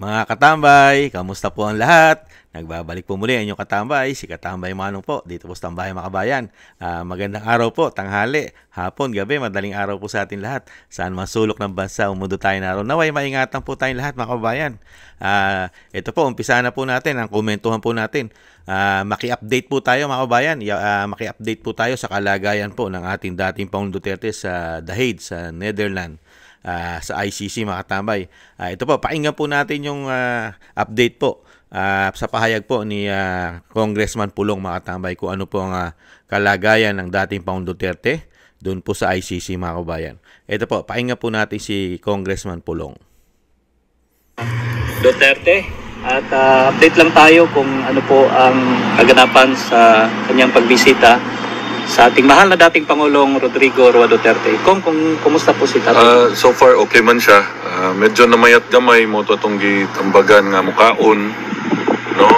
Mga katambay, kamusta po ang lahat? Nagbabalik po muli ang inyong katambay, si Katambay Manong po, dito po sa Tambayan Makabayan. Magandang araw po, tanghali, hapon, gabi, madaling araw po sa atin lahat. Saan man sulok ng bansa, umundo tayo na araw. Naway, maingatan po tayong lahat, mga kabayan. Ito po, umpisa na po natin, ang komentuhan po natin. Maki-update po tayo, mga kabayan. Maki-update po tayo sa kalagayan po ng ating dating Pangulong Duterte sa The Hague, sa Netherlands. Sa ICC, mga katambay. Ito po, pakinggan po natin yung update po sa pahayag po ni Congressman Pulong, mga katambay, kung ano po ang kalagayan ng dating Pangulong Duterte doon po sa ICC, mga kabayan. Ito po, pakinggan po natin si Congressman Pulong. Duterte, at update lang tayo kung ano po ang kaganapan sa kanyang pagbisita sa ating mahal na dating Pangulong Rodrigo Roa Duterte. Kung kumusta po si tatay? So far, okay man siya. Medyo namayat gamay mo ito itong gitambagan nga mukaon. No?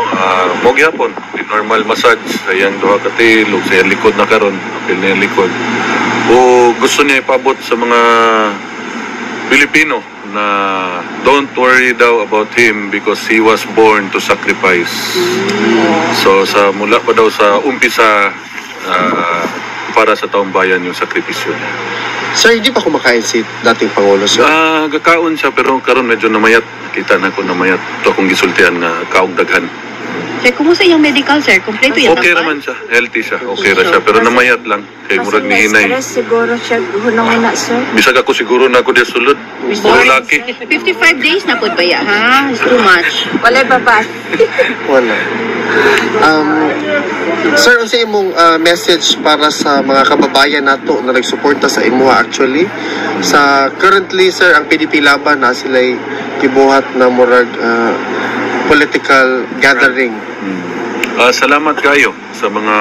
Mo gyapon, di normal massage. Sayang doha ka tilog, sayang likod na karon, apil na yung likod. O gusto niya ipabot sa mga Pilipino na don't worry daw about him because he was born to sacrifice. So mula pa daw sa umpisa, para sa taong bayan yung sakripisyo niya. Sir, hindi pa kumakain si dating Pangulo, sir? Gakaon siya, pero karon medyo namayat. Kita na ko namayat. Ito akong gisultihan na kaugdaghan. Sir, kumusta yung medical, sir? Kompleto yan? Okay naman siya. Healthy siya. Okay ra siya. Pero namayat lang. Kay murag ni hinay. Kasi siguro siya hunang-una, sir. Bisag ako siguro na ako di sulod. Puro laki. 55 days na po ba ya? Ha? It's too much. Walay baba. Wala. Sir, ang sa imong message para sa mga kababayan nato na nagsuporta sa imuha actually. Currently, sir, ang PDP laban na sila'y gibuhat na murag political gathering. Salamat kayo sa mga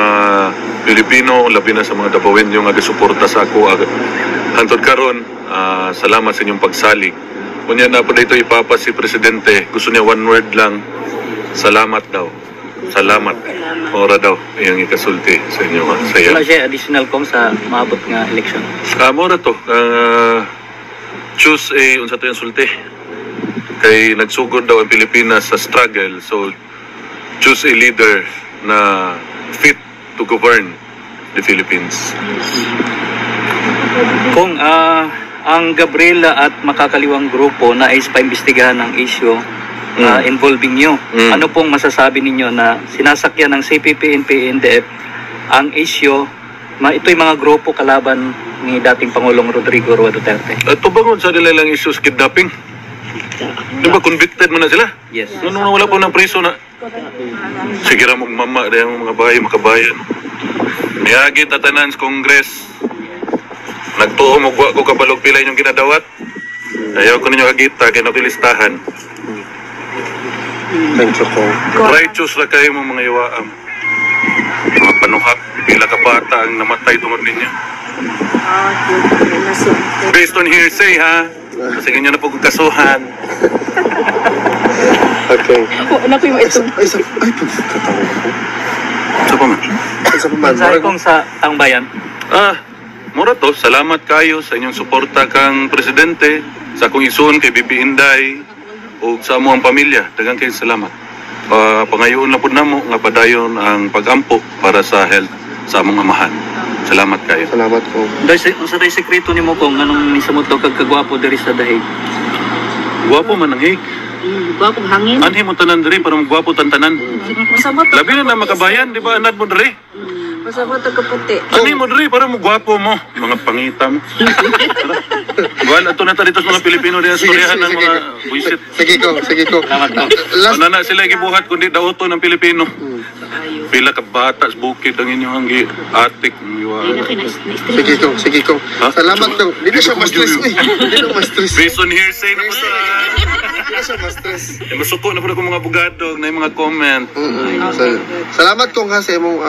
Pilipino, labi na sa mga Dabawin yung agasuporta sa ako. Hantod karon, salamat sa inyong pagsalig. Kunya na po dito ipapa si Presidente, gusto niya one word lang, salamat daw. Salamat. Ora daw, iyang ikasulti sa inyo. Wala siya additional kong sa maabot nga election. Mora to, choose unsa to yung sulti. Kay nagsugod daw ang Pilipinas sa struggle, so choose a leader na fit to govern the Philippines. Kung ang Gabriela at makakaliwang grupo na is paimbestigahan ng issue involving nyo, ano pong masasabi ninyo na sinasakyan ng CPP, NPA, NDF ang issue, ito'y mga grupo kalaban ni dating Pangulong Rodrigo Roa Duterte? Ito bangon sa nila lang issues kidnapping? Di ba convicted mo na sila? Yes. Nung wala po ng priso na sige ra mama dahil mga bahay makabayan. Miyagi tatanan sa Congress. Nagtuo mo ko kabalog pila yung ginadawat. Ayaw ko ninyo kagita kay napilistahan. Thank you, Kong. Righteous ra kayo mga iwaam. Mga panuhak, pila ka bata ang namatay tungod ninyo. Based on hearsay, ha? Kasi ganyan na po kasuhan. Okay. Ano ko yung ito? Ay, pagkatawa ko. Sa pa man? Sa paman. Mensahe kong sa taong bayan. Mura to, salamat kayo sa inyong suporta kang Presidente, sa akong isuon kay Bibi Inday, o sa among pamilya. Daghang kayo salamat. Pangayoon na po namo nga padayon ang pagampo para sa health sa among amahan. Salamat kayo. Salamat, Kong. Sa tayo sekreto ni mo kung anong nisamot daw kagkagwapo diri sa dahig? Gwapo man ang hig. Gwapong hangin. Anhi mo tanan diri para magwapo tantanan. Masabot Labi na makabayan, di ba? Anad mo diri. Masabot ang kaputi. Anhi mo diri para magwapo mo. Mga pangitam. Buwan, ato na dito sa mga Pilipino diyan sa Koreahan ng mga buisit. Sige, Kong. Sige, Kong. Last, Ano na sila gibuhat kundi dauto ng Pilipino. Pila ka bata sa bukid ang inyong atik. sige, Kong. Sige, Kong. Ha? Salamat, Kong. Hindi na siya ma-stress. Uy, hindi na ma-stress. Based on hearsay na po sa... Hindi na siya ma-stress. Masuko na po na mga abogado na yung mga comment. Salamat, Kong, ha, sa imong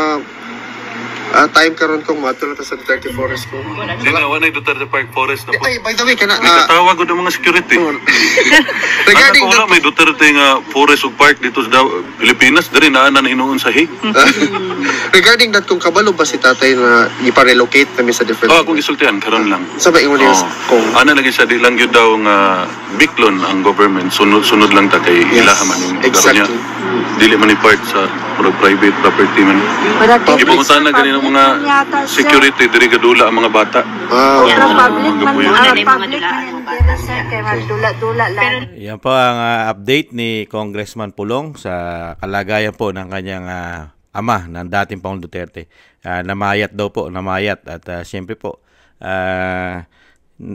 time karon kong matulog sa Duterte Forest ko. Hindi na, wala yung Duterte Park Forest na po. Ay, by the way, kana... Tawag ko ng mga security. regarding Ano ko wala, may Duterte nga forest o park dito sa Pilipinas, dari na hinuon sa Hague. regarding that, kung kabalo ba si tatay na ipa-relocate kami sa different... Kung isultihan, karon lang. Sabay mo niya kung... Ano lagi sa di lang yun daw nga biklon ang government, sunod lang ta kay ilahaman yung lugar niya. exactly. Dili man ni part sa private property man. Ipungutan na ganun mga security, diri gadula ang mga bata. Pero public man, Gabuyo. public man, sir, kaya magdula-dula lang. Yan po ang update ni Congressman Pulong sa kalagayan po ng kanyang ama ng dating Pangulong Duterte. Namayat daw po, namayat. At siyempre po,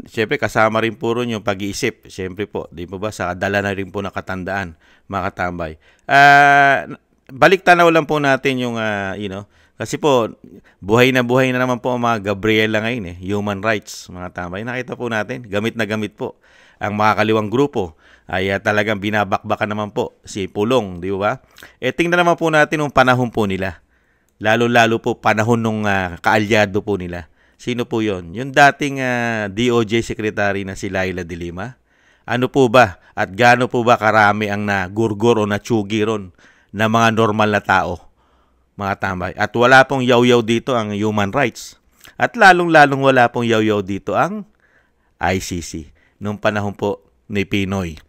siyempre kasama rin po rin yung pag-iisip. Siyempre po, di po ba, sa dala na rin po ng katandaan, mga katambay. Balik tanaw lang po natin yung, kasi po, buhay na naman po ang mga Gabriela ngayon human rights, mga tambay. Nakita po natin, gamit na gamit po ang makakaliwang grupo ay talagang binabakbakan naman po si Pulong, di ba? Tingnan naman po natin yung panahon po nila. Lalo-lalo po panahon nung kaalyado po nila. Sino po yon? Yung dating DOJ Secretary na si Laila de Lima. Ano po ba? At gaano po ba karami ang nagurgor o natsugi ron na mga normal na tao? Mga tambay. At wala pong yaw-yaw dito ang human rights. At lalong-lalong wala pong yaw-yaw dito ang ICC. Nung panahon po ni Pinoy.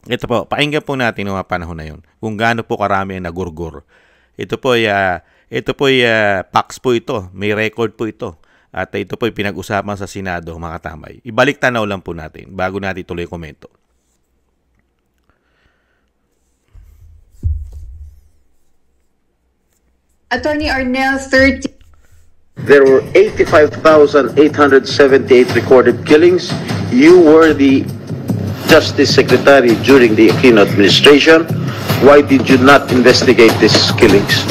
Ito po, pakinggan po natin ng mga panahon na yun. Kung gaano po karami ang nagurgor. Ito po ay facts po ito. May record po ito. At ito po ay pinag-usapan sa Senado, mga katambay. Ibalik tanaw lang po natin bago natin tuloy komento. Attorney Arnel, 30. There were 85,878 recorded killings. You were the Justice Secretary during the Aquino administration. Why did you not investigate these killings?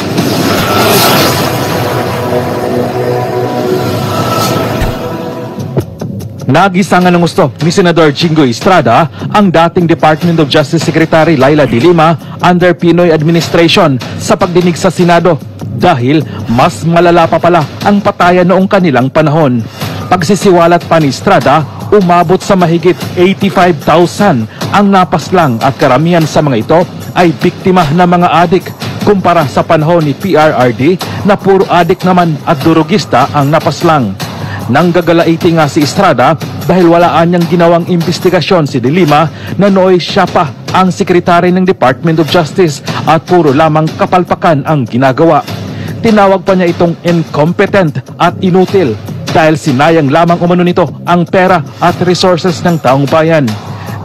Nagisangan ng gusto ni Senador Jingo Estrada ang dating Department of Justice Secretary Laila de Lima under Pinoy administration sa pagdinig sa Senado dahil mas malala pa pala ang patayan noong kanilang panahon. Pagsisiwalat pa ni Estrada, umabot sa mahigit 85,000 ang napaslang at karamihan sa mga ito ay biktima ng mga adik kumpara sa panahon ni PRRD na puro adik naman at durugista ang napaslang. Nanggagalaiti nga si Estrada dahil walaan niyang ginawang investigasyon si De Lima na nooy siya pa ang sekretary ng Department of Justice at puro lamang kapalpakan ang ginagawa. Tinawag pa niya itong incompetent at inutil dahil sinayang lamang umano nito ang pera at resources ng taong bayan.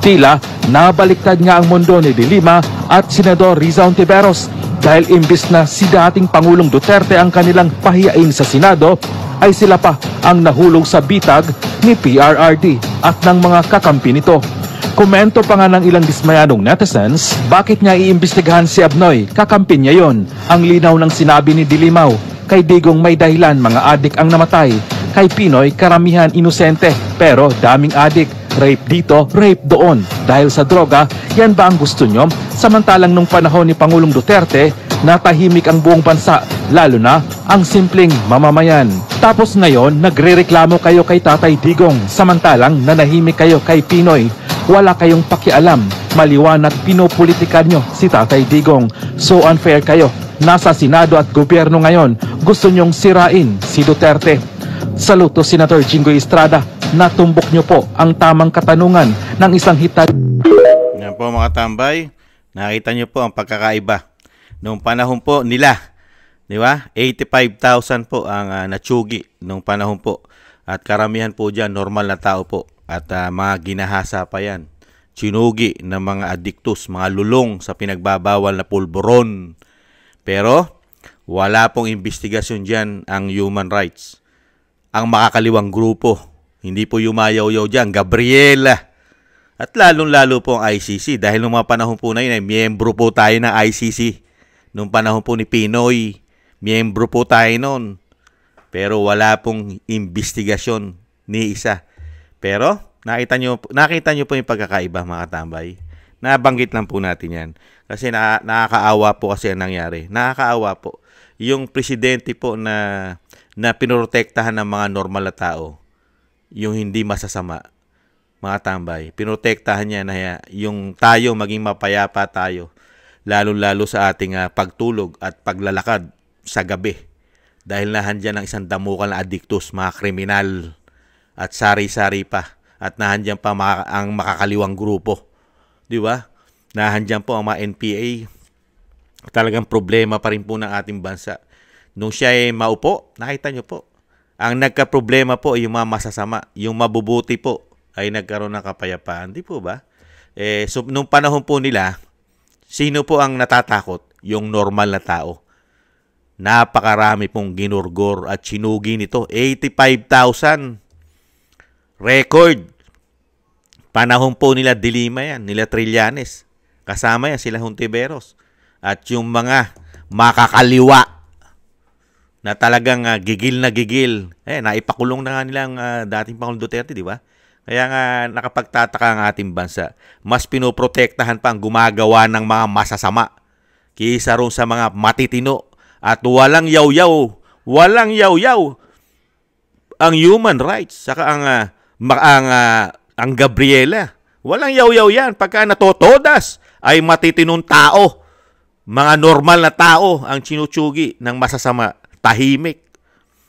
Tila nabaliktad nga ang mundo ni De Lima at Senador Riza Ontiveros dahil imbis na si dating Pangulong Duterte ang kanilang pahiyain sa Senado, ay sila pa ang nahulog sa bitag ni PRRD at ng mga kakampi nito. Komento pa nga ng ilang dismayanong netizens, bakit niya iimbestigahan si Abnoy? Kakampi niya yon. Ang linaw ng sinabi ni Dilimaw, kay Digong may dahilan mga adik ang namatay. Kay Pinoy, karamihan inosente, pero daming adik. Rape dito, rape doon. Dahil sa droga, yan ba ang gusto nyo? Samantalang nung panahon ni Pangulong Duterte, natahimik ang buong bansa, lalo na ang simpleng mamamayan. Tapos ngayon, nagrereklamo kayo kay Tatay Digong, samantalang nanahimik kayo kay Pinoy. Wala kayong pakialam, maliwanag pinopolitikan nyo si Tatay Digong. So unfair kayo, nasa Senado at gobyerno ngayon, gusto nyong sirain si Duterte. Saluto Senator Jingo Estrada, natumbok nyo po ang tamang katanungan ng isang hitad. Yan po mga tambay, nakita nyo po ang pagkakaiba. Noong panahon po nila, di ba? 85,000 po ang natsugi noong panahon po. At karamihan po dyan, normal na tao po. At mga ginahasa pa yan. Chinugi ng mga adiktus, mga lulong sa pinagbabawal na pulburon. Pero wala pong investigasyon dyan ang human rights. Ang makakaliwang grupo, hindi po yumayaw-yaw dyan, Gabriela. At lalong-lalo po ang ICC dahil noong mga panahon po na yun, ay miyembro po tayo ng ICC. Noong panahon po ni Pinoy, miyembro po tayo noon. Pero wala pong investigasyon ni isa. Pero nakita nyo po yung pagkakaiba mga tambay. Nabanggit lang po natin yan. Kasi nakakaawa po kasi ang nangyari. Nakakaawa po. yung presidente po na pinoprotektahan ng mga normal na tao, yung hindi masasama, mga tambay. Pinoprotektahan niya na yung tayo maging mapayapa tayo, lalo-lalo sa ating pagtulog at paglalakad sa gabi. Dahil nahandyan ang isang damukal na adiktus, mga kriminal at sari-sari pa. At nahandyan pa ang makakaliwang grupo. Di ba? Nahandyan po ang mga NPA. Talagang problema pa rin po ng ating bansa. Nung siya ay maupo, nakita nyo po, ang nagka-problema po ay yung mga masasama. Yung mabubuti po ay nagkaroon ng kapayapaan. Di po ba? So, nung panahon po nila, sino po ang natatakot? Yung normal na tao. Napakarami pong ginurgor at sinugi nito. 85,000. Record. Panahon po nila Dilima yan, nila Trillanes. Kasama yan sila Hontiveros. At yung mga makakaliwa na talagang gigil na gigil. Naipakulong na nga nilang dating Pangulong Duterte, di ba? Kaya nga nakapagtataka ang ating bansa. Mas pinoprotektahan pa ang gumagawa ng mga masasama kaysa ron sa mga matitino at walang yaw-yaw. Walang yaw-yaw ang human rights. Saka ang Gabriela. Walang yaw-yaw yan. Pagka natotodas ay matitinong tao. Mga normal na tao ang chinuchugi ng masasama. Tahimik.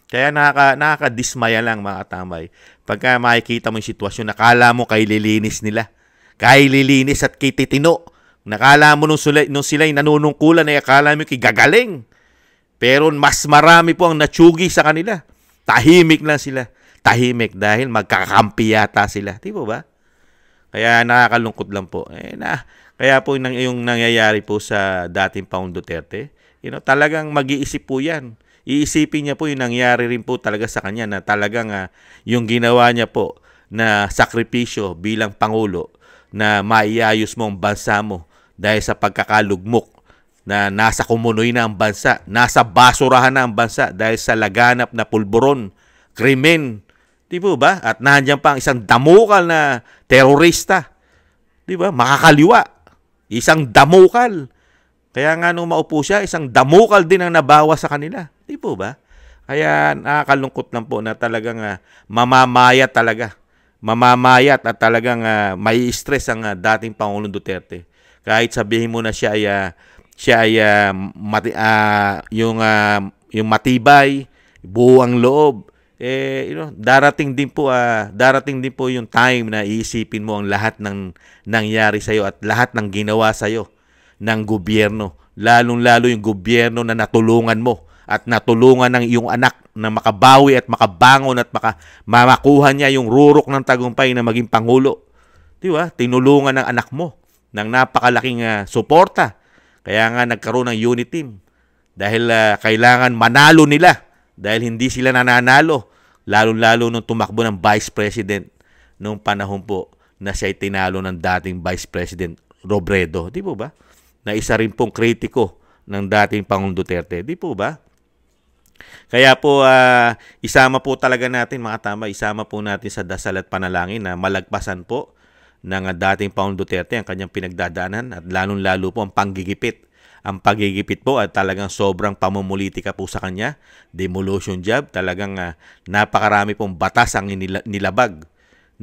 Kaya nakakadismaya lang mga tambay. Pagka makikita mo yung sitwasyon, nakala mo kay lilinis nila. Kay lilinis at kay titino. Nakala mo nung sila'y nanunungkulan ay akala mo kay gagaling. Pero mas marami po ang natsugi sa kanila. Tahimik lang sila. Tahimik dahil magkakampi yata sila. Di po ba? Kaya nakakalungkot lang po. Kaya po yung nangyayari po sa dating Pangulong Duterte, talagang mag-iisip po yan. Iisipin niya po yung nangyari rin po talaga sa kanya na talagang yung ginawa niya po na sakripisyo bilang Pangulo na maiayos mo ang bansa mo dahil sa pagkakalugmok na nasa kumunoy na ang bansa, nasa basurahan na ang bansa dahil sa laganap na pulburon, krimen. Di po ba? At nandiyan pa ang isang damukal na terorista. Di ba? Makakaliwa. Isang damukal. Kaya nga nung maupo siya, isang damukal din ang nabawa sa kanila. Di po ba? Kaya nakakalungkot lang po na talagang mamamayat talaga. Mamamayat at talagang may stress ang dating Pangulong Duterte. Kahit sabihin mo na siya ay yung matibay, buo ang loob. Darating din po yung time na iisipin mo ang lahat ng nangyari sa iyo at lahat ng ginawa sa iyo ng gobyerno, lalong-lalo yung gobyerno na natulungan mo at natulungan ng iyong anak na makabawi at makabangon at mamakuha niya yung rurok ng tagumpay na maging pangulo. Di ba? Tinulungan ng anak mo ng napakalaking suporta. Kaya nga nagkaroon ng unit team dahil kailangan manalo nila dahil hindi sila nananalo, lalo-lalo nung tumakbo ng Vice President nung panahon po na siya'y tinalo ng dating Vice President Robredo. Di po ba? Na isa rin pong kritiko ng dating Pangulong Duterte. Di po ba? Kaya po, isama po talaga natin, mga tama, isama po natin sa dasal at panalangin na malagpasan po ng dating Pangulong Duterte ang kanyang pinagdadaanan at lalong-lalo po ang panggigipit. Ang pagigipit po at talagang sobrang pamumulitika po sa kanya. Demolition job, talagang napakarami pong batas ang nilabag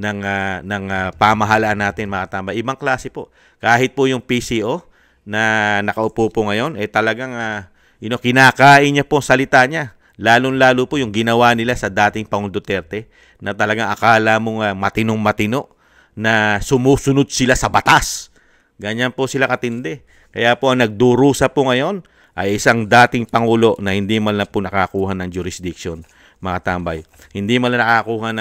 ng pamahalaan natin, mga tama. Ibang klase po. Kahit po yung PCO na nakaupo po ngayon, talagang kinakain niya po ang salita niya. Lalong-lalo po yung ginawa nila sa dating Pangulong Duterte na talagang akala mong matinong-matino na sumusunod sila sa batas. Ganyan po sila katindi. Kaya po ang nagdurusa po ngayon ay isang dating Pangulo na hindi man lang po nakakuha ng jurisdiction, mga tambay. Hindi man lang nakakuha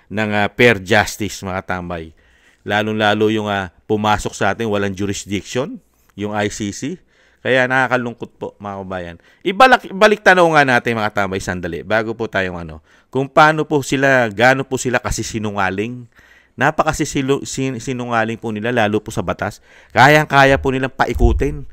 ng fair justice, mga tambay. Lalong-lalo yung pumasok sa atin walang jurisdiction, yung ICC. Kaya nakakalungkot po, mga kabayan. Ibalik tanaw nga natin, mga tambay, sandali. Bago po tayong kung paano po sila, gaano po sila kasi sinungaling. Sinungaling po nila, lalo po sa batas. Kayang-kaya po nilang paikutin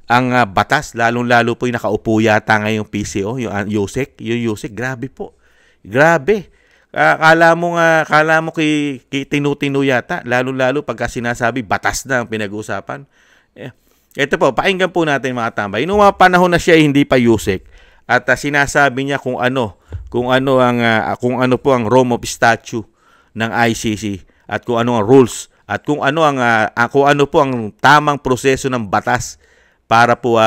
ang batas, lalong-lalo po yung nakaupo yata ngayong PCO, yung Yusek. Yung Yusek, grabe po. Grabe. Kala mo kay tinutino yata, lalong-lalo pagka sinasabi, batas na ang pinag-uusapan. Ito po, pakinggan po natin, mga tambay. Noong mga panahon na siya hindi pa Yusek, At sinasabi niya kung ano po ang Rome of Statute ng ICC at kung ano ang rules at kung ano po ang tamang proseso ng batas para po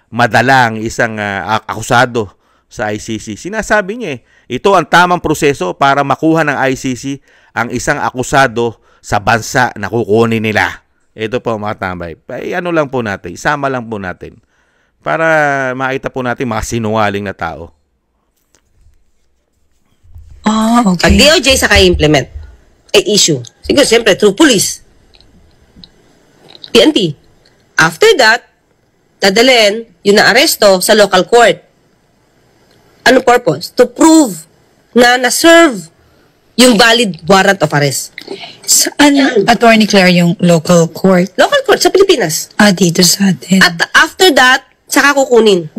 madala ang isang akusado sa ICC. Sinasabi niya ito ang tamang proseso para makuha ng ICC ang isang akusado sa bansa na kukunin nila. Ito po mga tambay. Ano lang po natin, isama lang po natin para makita po natin mga sinungaling na tao. Okay. Pag DOJ saka implement ay issue. Siguro, siyempre, through police. PNP. After that, dadalhin yung na-aresto sa local court. Ano purpose? To prove na na-serve yung valid warrant of arrest. Saan, Attorney Claire, yung local court? Local court, sa Pilipinas. Dito sa atin. At after that, saka kukunin.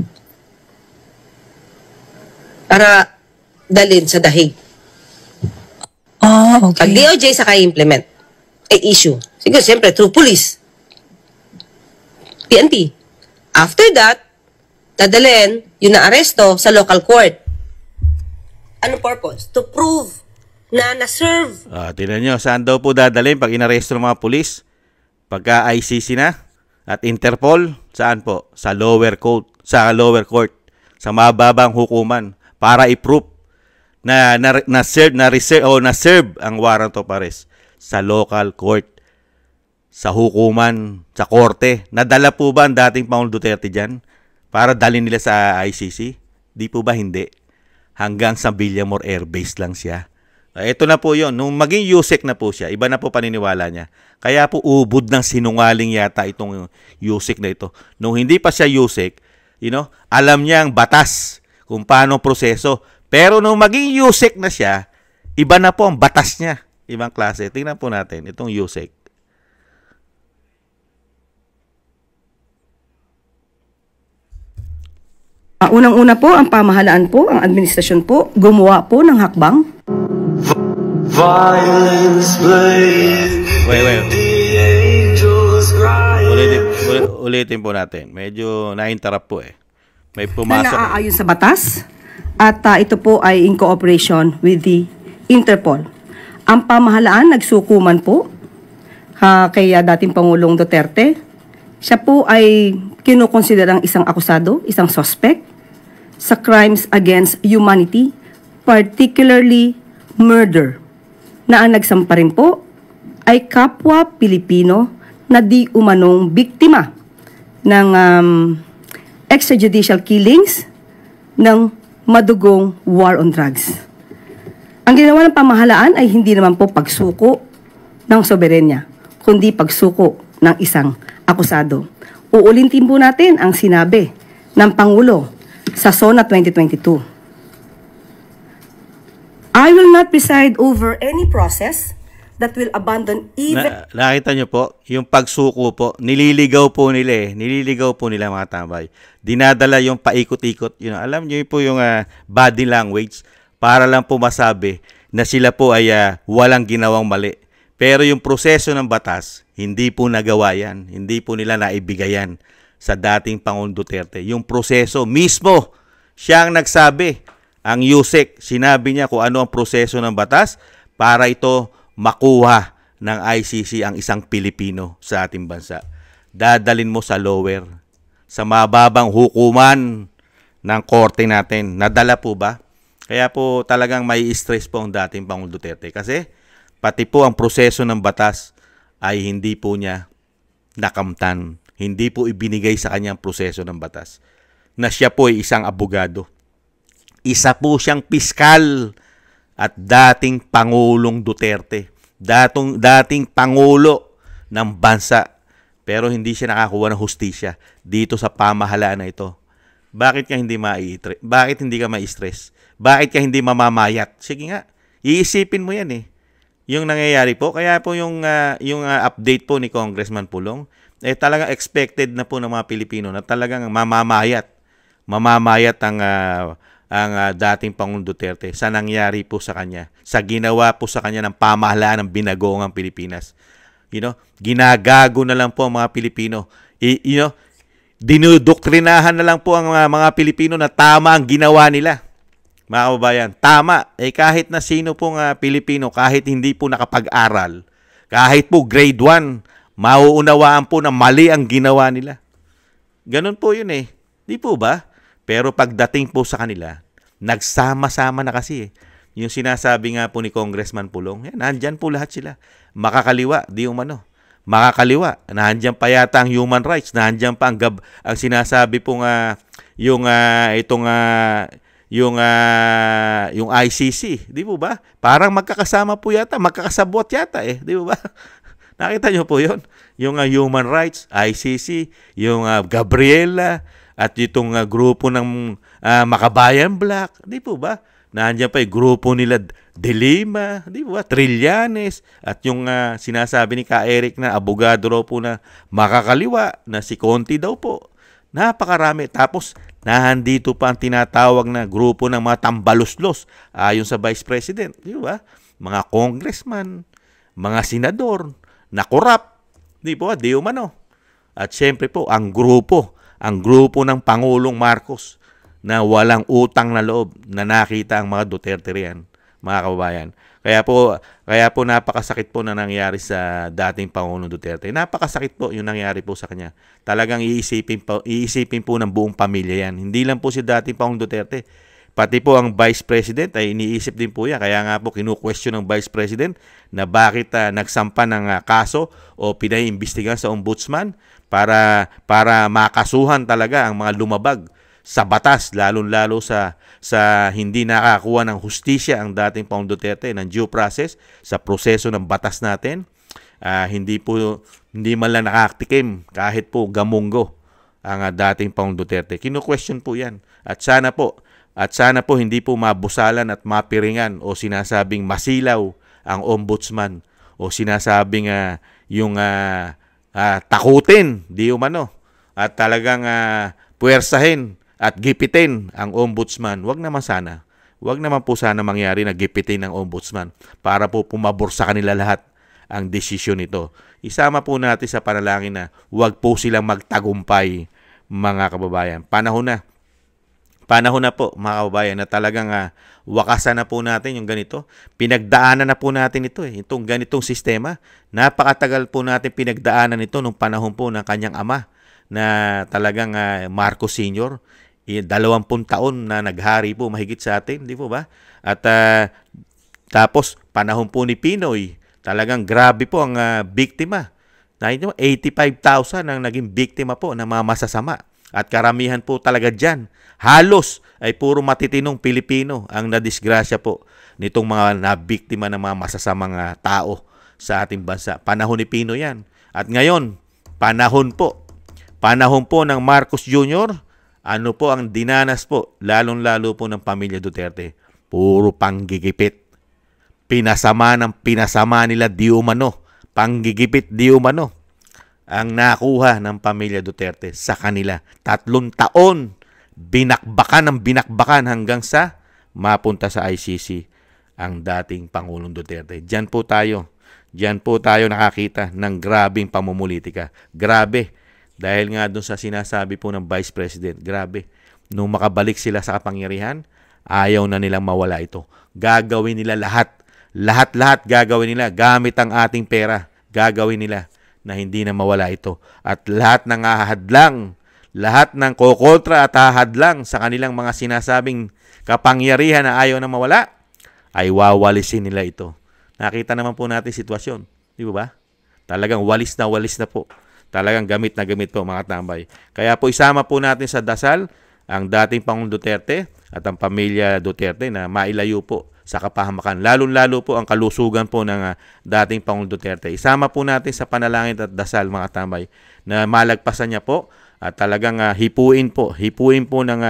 Para dalhin sa dahig. Okay. Pag DOJ saka implement ay issue. Siguro, siyempre, through police. PNP. After that, dadalhin yung na-aresto sa local court. Ano purpose? To prove na na-serve. Tingnan nyo, saan daw po dadalhin pag inaresto ng mga pulis? Pagka ICC na at Interpol, saan po? Sa lower court, sa mababang hukuman para i-prove na-serve ang warrant of arrest sa local court, sa hukuman, sa korte. Nadala po ba ang dating Pangulong Duterte dyan para dalhin nila sa ICC? Di po ba hindi? Hanggang sa Villamor Air Base lang siya. Ito na po yun. Nung maging USEC na po siya, iba na po paniniwala niya. Kaya po ubod ng sinungaling yata itong USEC na ito. Nung hindi pa siya USEC, alam niya ang batas kung paano proseso. Pero nung maging USEC na siya, iba na po ang batas niya. Ibang klase. Tingnan po natin itong USEC. Unang-una po, ang pamahalaan po, ang administrasyon po, gumawa po ng hakbang. Ulitin po natin. Medyo na-interrupt po May pumasok. Na naaayon sa batas at ito po ay in cooperation with the Interpol. Ang pamahalaan nagsukuman po kay dating Pangulong Duterte. Siya po ay kinukonsiderang isang akusado, isang suspect sa crimes against humanity, particularly murder, na ang nagsampa rin po ay kapwa Pilipino na di umanong biktima ng extrajudicial killings ng madugong war on drugs. Ang ginawa ng pamahalaan ay hindi naman po pagsuko ng soberenya, kundi pagsuko ng isang akusado. Uulitin po natin ang sinabi ng Pangulo sa SONA 2022. I will not preside over any process that will abandon even... Nakita nyo po, yung pagsuko po, nililigaw po nila Nililigaw po nila mga tambay. Dinadala yung paikot-ikot. Alam nyo po yung body language para lang po masabi na sila po ay walang ginawang mali. Pero yung proseso ng batas, hindi po nagawa yan. Hindi po nila naibigayan sa dating Pangulong Duterte. Yung proseso mismo, siya ang nagsabi. Ang USEC, sinabi niya kung ano ang proseso ng batas para ito makuha ng ICC ang isang Pilipino sa ating bansa. Dadalin mo sa lower, sa mababang hukuman ng korte natin. Nadala po ba? Kaya po talagang may stress po ang dating Pangulong Duterte kasi pati po ang proseso ng batas ay hindi po niya nakamtan. Hindi po ibinigay sa kanya ang proseso ng batas. Na siya po ay isang abogado. Isa po siyang piskal at dating Pangulong Duterte. Dating Pangulo ng bansa. Pero hindi siya nakakuha ng hustisya dito sa pamahalaan na ito. Bakit ka hindi Bakit hindi ka ma-stress? Bakit ka hindi mamamayat? Sige nga, iisipin mo yan Yung nangyayari po, kaya po yung update po ni Congressman Pulong, talagang expected na po ng mga Pilipino na talagang mamamayat ang dating Pangulong Duterte sa nangyari po sa kanya, sa ginawa po sa kanya ng pamahalaan ng binagoong Pilipinas. Ginagago na lang po ang mga Pilipino. dinudoktrinahan na lang po ang mga Pilipino na tama ang ginawa nila. Mga kababayan, tama. Kahit na sino pong Pilipino, kahit hindi po nakapag-aral, kahit po grade 1, mauunawaan po na mali ang ginawa nila. Ganun po yun Di po ba? Pero pagdating po sa kanila, nagsama-sama na kasi Yung sinasabi nga po ni Congressman Pulong, nandyan po lahat sila. Makakaliwa, di umano. Makakaliwa, nandyan pa yata ang human rights, nandyan pa ang sinasabi po nga yung ICC, di po ba? Parang magkakasama po yata, magkakasabot yata di po ba? Nakita niyo po 'yon? Yung human rights, ICC, yung Gabriela at itong grupo ng Makabayan Black, di po ba? Nandiyan pa yung grupo nila De Lima, di ba? Trillanes, at yung sinasabi ni Ka Eric na abogado raw po na makakaliwa, na si Conti daw po. Napakarami. Tapos, nandito pa ang tinatawag na grupo ng mga tambaluslos ayon sa Vice President, di ba? Mga congressman, mga senador, na korap, di ba? Di umano. At syempre po, ang grupo ng Pangulong Marcos, na walang utang na loob na nakita ang mga Duterte riyan, mga kababayan. Kaya po napakasakit po na nangyari sa dating Pangulong Duterte. Napakasakit po yung nangyari po sa kanya. Talagang iisipin po ng buong pamilya yan. Hindi lang po si dating Pangulong Duterte. Pati po ang Vice President ay iniisip din po yan. Kaya nga po kinu-question ng Vice President na bakit nagsampa ng kaso o pinaiimbestigahan sa Ombudsman para makasuhan talaga ang mga lumabag sa batas, lalong-lalo sa hindi nakakuha ng hustisya ang dating Pangulong Duterte ng due process sa proseso ng batas natin. Hindi man lang nakaktikim kahit po gamunggo ang dating Pangulong Duterte. Kino-question po 'yan. At sana po hindi po mabusalan at mapiringan o sinasabing masilaw ang Ombudsman o sinasabing yung takutin, di umano, at talagang puwersahin at gipitin ang Ombudsman. Wag naman po sana mangyari na gipitin ng Ombudsman para po pumabor sa kanila lahat ang desisyon nito. Isama po natin sa panalangin na wag po silang magtagumpay, mga kababayan. Panahon na po, mga kababayan, na talagang wakasan na po natin yung ganito. Pinagdaanan na po natin ito itong ganitong sistema. Napakatagal po natin pinagdaanan ito nung panahon po ng kanyang ama na talagang Marcos Sr., 20 taon na naghari po mahigit sa atin, di po ba? At tapos panahon po ni Pinoy, talagang grabe po ang biktima. 85,000 ang naging biktima po ng mga masasama. At karamihan po talaga dyan, halos ay puro matitinong Pilipino ang nadisgrasya po nitong mga nabiktima ng mga masasamang tao sa ating bansa. Panahon ni Pinoy yan. At ngayon, panahon po ng Marcos Jr., ano po ang dinanas po, lalong-lalo po ng pamilya Duterte? Puro panggigipit. Pinasama nila di umano. Panggigipit di umano ang nakuha ng pamilya Duterte sa kanila. 3 taon binakbakan hanggang sa mapunta sa ICC ang dating Pangulong Duterte. Diyan po tayo nakakita ng grabing pamumulitika. Grabe. Dahil nga doon sa sinasabi po ng Vice President, grabe. Nung makabalik sila sa kapangyarihan, ayaw na nilang mawala ito. Gagawin nila lahat. Lahat gagawin nila gamit ang ating pera. Gagawin nila na hindi na mawala ito. At lahat ng ahadlang, lahat ng kokontra at ahadlang sa kanilang mga sinasabing kapangyarihan na ayaw na mawala, ay wawalisin nila ito. Nakita naman po natin sitwasyon. Di ba? Talagang walis na po. Talagang gamit na gamit po, mga tambay. Kaya po isama po natin sa dasal ang dating Pangulong Duterte at ang pamilya Duterte na mailayo po sa kapahamakan. Lalo-lalo po ang kalusugan po ng dating Pangulong Duterte. Isama po natin sa panalangin at dasal, mga tambay, na malagpasan niya po at talagang hipuin po ng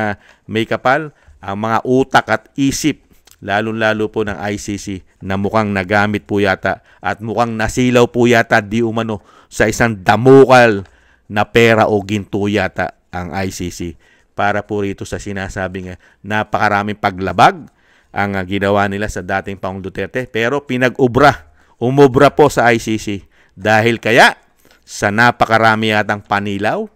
may kapal ang mga utak at isip, lalo-lalo po ng ICC na mukhang nagamit po yata at mukhang nasilaw po yata di umano sa isang damukal na pera o ginto yata ang ICC para po rito sa sinasabing napakaraming paglabag ang ginawa nila sa dating Pangulong Duterte, pero umubra po sa ICC dahil kaya sa napakarami yatang panilaw,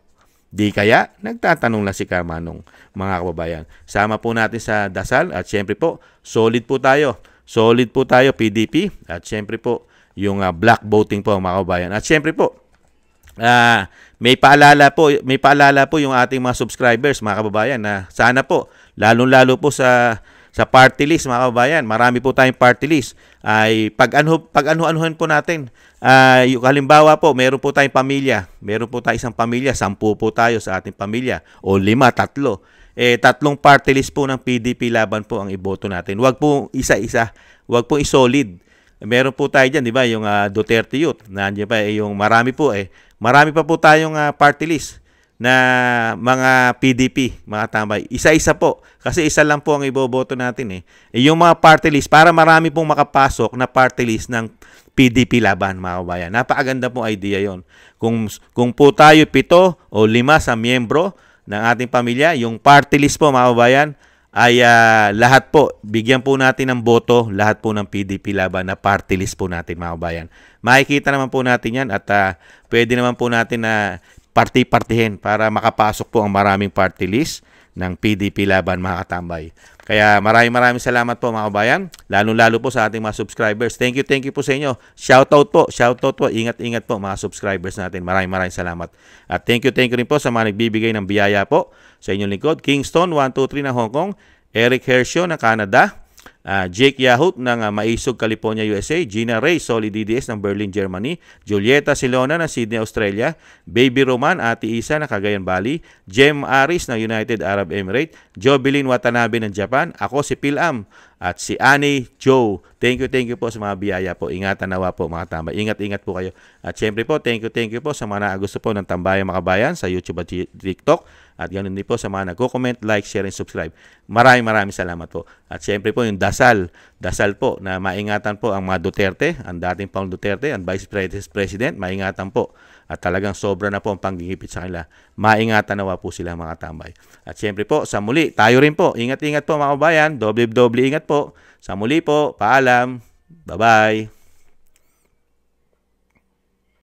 Di kaya, nagtatanong lang si Kamanong, mga kababayan. Sama po natin sa dasal at syempre po, solid po tayo. Solid po tayo, PDP. At syempre po, yung black voting po, mga kababayan. At syempre po, may paalala po yung ating mga subscribers, mga kababayan, na sana po, lalong-lalo po sa party list, mga kababayan, marami po tayong party list, ay pag-anuhan po natin. Yung halimbawa po, meron po tayong pamilya, meron po tayong isang pamilya, 10 po tayo sa ating pamilya, o 5, 3. Tatlong party list po ng PDP laban po ang iboto natin. Huwag po isa-isa, huwag po isolid. Meron po tayo dyan, di ba, yung Duterte Youth, nandiyan pa, yung marami pa po tayong party list na mga PDP, mga tambay. Isa-isa po. Kasi isa lang po ang iboboto natin yung mga party list, para marami pong makapasok na party list ng PDP laban, mga kabayan. Napakaganda pong idea yon. Kung po tayo 7 o 5 sa miyembro ng ating pamilya, yung party list po, mga kabayan, ay lahat po, bigyan po natin ng boto, lahat po ng PDP laban na party list po natin, mga kabayan. Makikita naman po natin yan at pwede naman po natin na party-partihin para makapasok po ang maraming party list ng PDP laban, mga katambay. Kaya maraming salamat po, mga kabayan, lalo-lalo po sa ating mga subscribers. Thank you po sa inyo. Shoutout po. Ingat po mga subscribers natin. Maraming salamat. At thank you rin po sa mga nagbibigay ng biyaya po sa inyong lingkod. Kingston 123 ng Hong Kong, Eric Hershio ng Canada, Jake Yahut ng Maisog, California, USA, Gina Ray, Solid DDS ng Berlin, Germany, Julieta Silona ng Sydney, Australia, Baby Roman, Ate Isa ng Cagayan Valley, Jem Aris ng United Arab Emirates, Jobilin Watanabe ng Japan, ako si Pilam, at si Annie Joe. Thank you po sa mga biyaya po. Ingatan nawa po, mga tambay. Ingat po kayo. At syempre po, thank you po sa mga gusto po ng Tambayang Makabayan sa YouTube at TikTok. At ganoon din po sa mga nagko-comment, like, share, and subscribe. Maraming salamat po. At syempre po yung dasal po na maingatan po ang mga Duterte, ang dating Pangulong Duterte, ang Vice President, maingatan po. At talagang sobra na po ang panggigipit sa kanila. Maingatan nawa po sila, mga tambay. At syempre po, sa muli, tayo rin po. Ingat po, mga kabayan. Doble ingat po. Sa muli po, paalam. Bye-bye.